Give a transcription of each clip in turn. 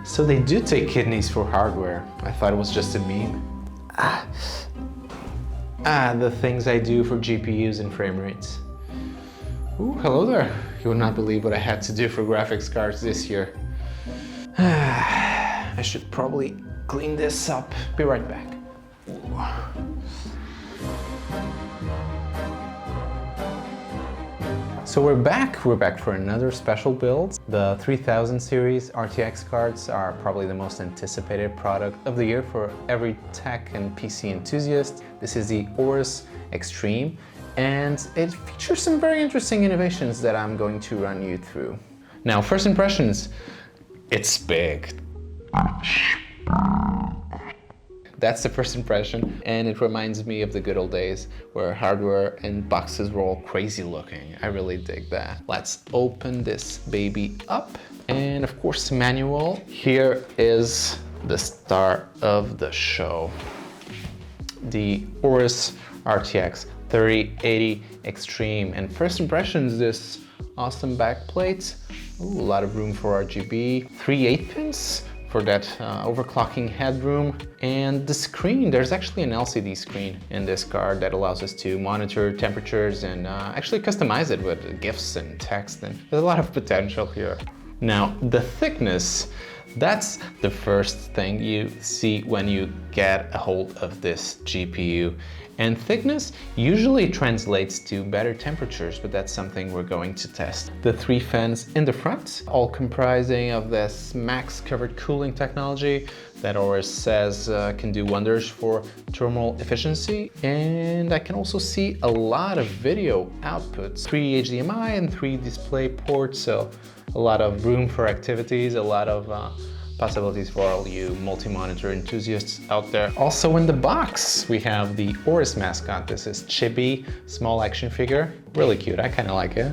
So they do take kidneys for hardware. I thought it was just a meme. The things I do for GPUs and frame rates. Ooh, hello there. You would not believe what I had to do for graphics cards this year. I should probably clean this up. Be right back. Ooh. So we're back for another special build. The 3000 series RTX cards are probably the most anticipated product of the year for every tech and PC enthusiast. This is the AORUS XTREME, and it features some very interesting innovations that I'm going to run you through. Now, first impressions, it's big. That's the first impression, and it reminds me of the good old days where hardware and boxes were all crazy looking. I really dig that. Let's open this baby up, and of course, manual. Here is the star of the show, the AORUS RTX 3080 XTREME. And first impressions, this awesome back plate. Ooh, a lot of room for RGB, 3 8-pins for that overclocking headroom. And the screen, there's actually an LCD screen in this card that allows us to monitor temperatures and actually customize it with GIFs and text, and there's a lot of potential here. Now, the thickness, that's the first thing you see when you get a hold of this GPU. And thickness usually translates to better temperatures, but that's something we're going to test. The 3 fans in the front, all comprising of this max covered cooling technology that AORUS says can do wonders for thermal efficiency. And I can also see a lot of video outputs, 3 HDMI and 3 display ports, so a lot of room for activities, a lot of possibilities for all you multi-monitor enthusiasts out there. Also in the box, we have the AORUS mascot. This is Chibi, small action figure. Really cute, I kind of like it.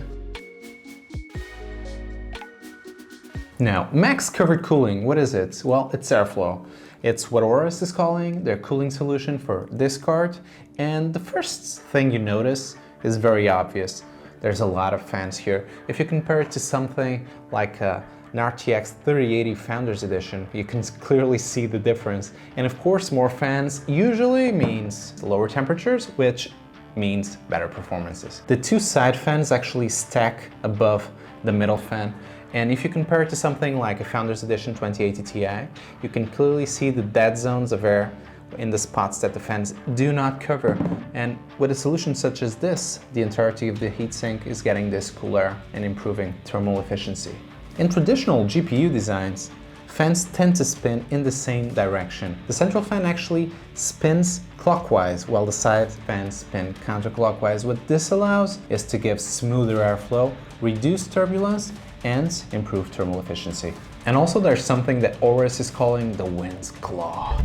Now, max covered cooling, what is it? Well, it's airflow. It's what AORUS is calling their cooling solution for this card. And the first thing you notice is very obvious. There's a lot of fans here. If you compare it to something like an RTX 3080 Founders Edition, you can clearly see the difference. And of course, more fans usually means lower temperatures, which means better performances. The 2 side fans actually stack above the middle fan. And if you compare it to something like a Founders Edition 2080 Ti, you can clearly see the dead zones of air in the spots that the fans do not cover. And with a solution such as this, the entirety of the heatsink is getting this cool air and improving thermal efficiency. In traditional GPU designs, fans tend to spin in the same direction. The central fan actually spins clockwise, while the side fans spin counterclockwise. What this allows is to give smoother airflow, reduce turbulence, and improve thermal efficiency. And also there's something that AORUS is calling the wind's claw.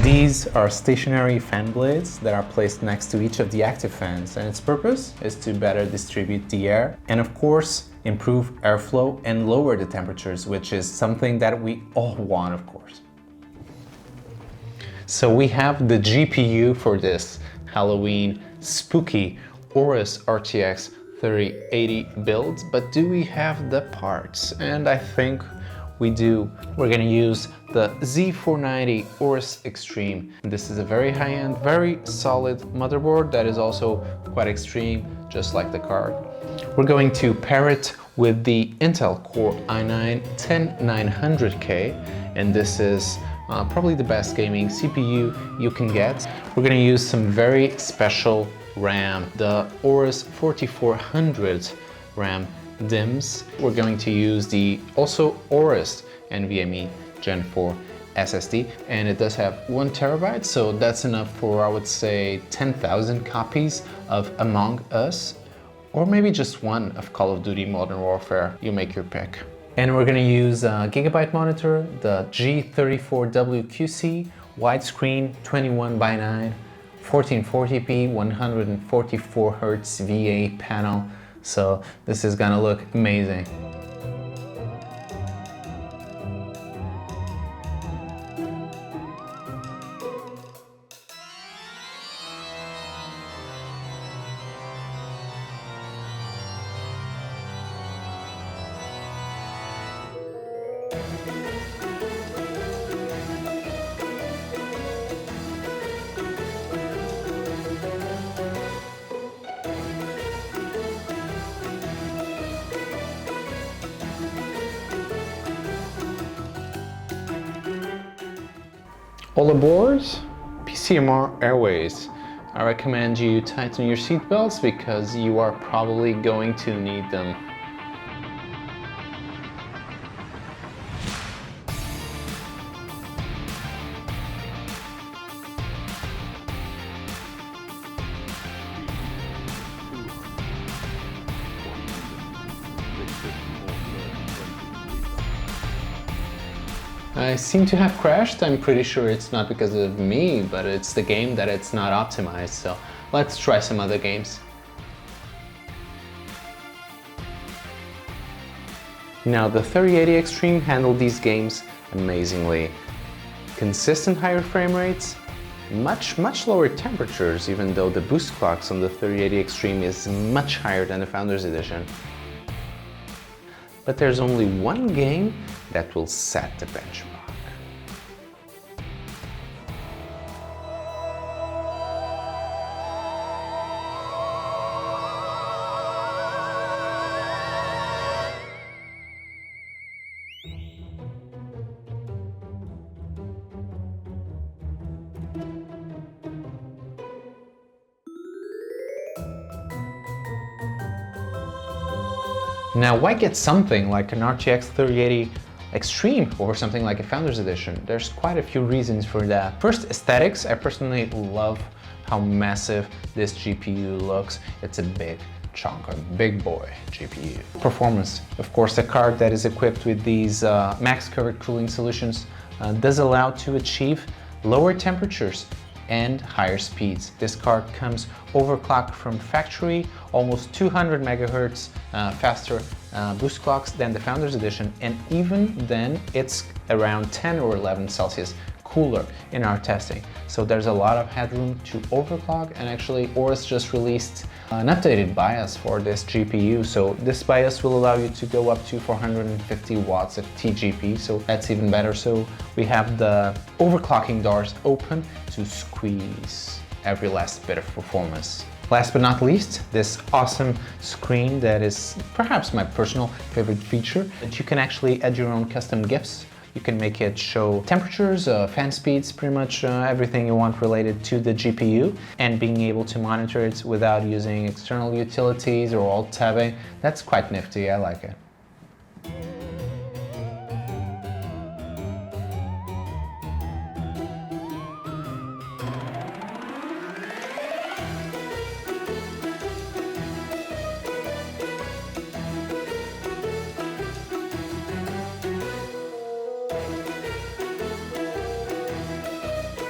These are stationary fan blades that are placed next to each of the active fans, and its purpose is to better distribute the air and of course improve airflow and lower the temperatures, which is something that we all want, of course. So we have the GPU for this Halloween spooky AORUS RTX 3080 build, but do we have the parts? And I think we do. We're gonna use the Z490 AORUS XTREME. This is a very high-end, very solid motherboard that is also quite extreme, just like the card. We're going to pair it with the Intel Core i9-10900K, and this is probably the best gaming CPU you can get. We're gonna use some very special RAM, the AORUS 4400 RAM DIMMs. We're going to use the also AORUS NVMe Gen 4 SSD, and it does have 1 terabyte, so that's enough for, I would say, 10,000 copies of Among Us, or maybe just one of Call of Duty Modern Warfare. You make your pick. And we're gonna use a Gigabyte monitor, the G34WQC widescreen 21:9 1440p 144 Hz VA panel. So this is gonna look amazing. All aboard PCMR Airways. I recommend you tighten your seatbelts because you are probably going to need them. I seem to have crashed. I'm pretty sure it's not because of me, but it's the game that it's not optimized, so let's try some other games. Now the 3080 XTREME handled these games amazingly. Consistent higher frame rates, much lower temperatures, even though the boost clocks on the 3080 XTREME is much higher than the Founders Edition. But there's only one game that will set the benchmark. Now, why get something like an RTX 3080 XTREME over something like a Founders Edition? There's quite a few reasons for that. First, aesthetics. I personally love how massive this GPU looks. It's a big chunk, a big boy GPU. Performance. Of course, a card that is equipped with these max covered cooling solutions does allow to achieve lower temperatures and higher speeds. This card comes overclocked from factory, almost 200 megahertz faster boost clocks than the Founders Edition, and even then it's around 10 or 11 Celsius cooler in our testing. So there's a lot of headroom to overclock, and actually AORUS just released an updated BIOS for this GPU. So this BIOS will allow you to go up to 450 watts of TGP, so that's even better. So we have the overclocking doors open to squeeze every last bit of performance. Last but not least, this awesome screen that is perhaps my personal favorite feature, that you can actually add your own custom GIFs. You can make it show temperatures, fan speeds, pretty much everything you want related to the GPU, and being able to monitor it without using external utilities or alt-tabbing. That's quite nifty, I like it.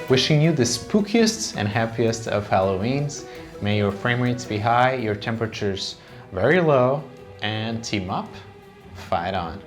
Wishing you the spookiest and happiest of Halloweens. May your frame rates be high, your temperatures very low, and team up, fight on.